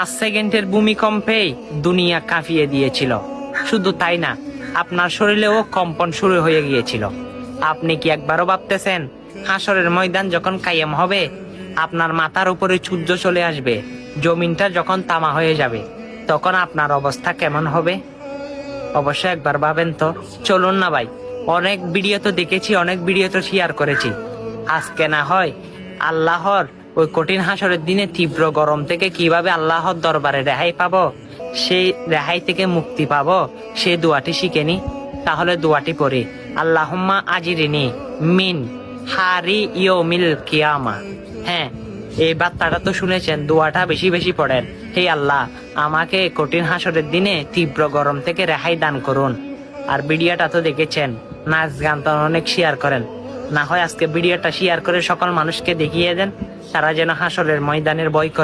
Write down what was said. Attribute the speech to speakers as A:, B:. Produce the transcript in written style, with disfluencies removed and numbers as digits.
A: 5 সেকেন্ডের ভূমিকম্পেই দুনিয়া কাঁপিয়ে দিয়েছিল। শুধু তাই না, আপনার শরীরেও কম্পন শুরু হয়ে গিয়েছিল। আপনি কি একবারও ভাবতেছেন হাসরের ময়দান যখন কায়েম হবে, আপনার মাথার উপরে সূর্য চলে আসবে, জমিনটা যখন তামা হয়ে যাবে, তখন আপনার অবস্থা কেমন হবে? অবশ্যই একবার ভাবেন তো। চলুন না ভাই, অনেক ভিডিও তো দেখেছি, অনেক ভিডিও তো শেয়ার করেছি। আজকে না হয় আল্লাহর ওই কঠিন হাসরের দিনে তীব্র গরম থেকে কিভাবে আল্লাহর দরবারে রেহাই পাবো, সেই রেহাই থেকে মুক্তি পাবো, সেই দোয়াটি শিখে নি। তাহলে দোয়াটি পড়ি, আল্লাহুম্মা আজিরিনি মিন হারি ইয়মিল কিয়ামা। হ্যাঁ, এই বার্তাটা তো শুনেছেন, দোয়াটা বেশি বেশি পড়েন। হে আল্লাহ, আমাকে কঠিন হাসরের দিনে তীব্র গরম থেকে রেহাই দান করুন। আর ভিডিওটা তো দেখেছেন, নাচ গান তো অনেক শেয়ার করেন। না হয় আজকে ভিডিওটা শেয়ার করে সকল মানুষকে দেখিয়ে দেন, তারা যেন হাসরের ময়দানের ভয় করে।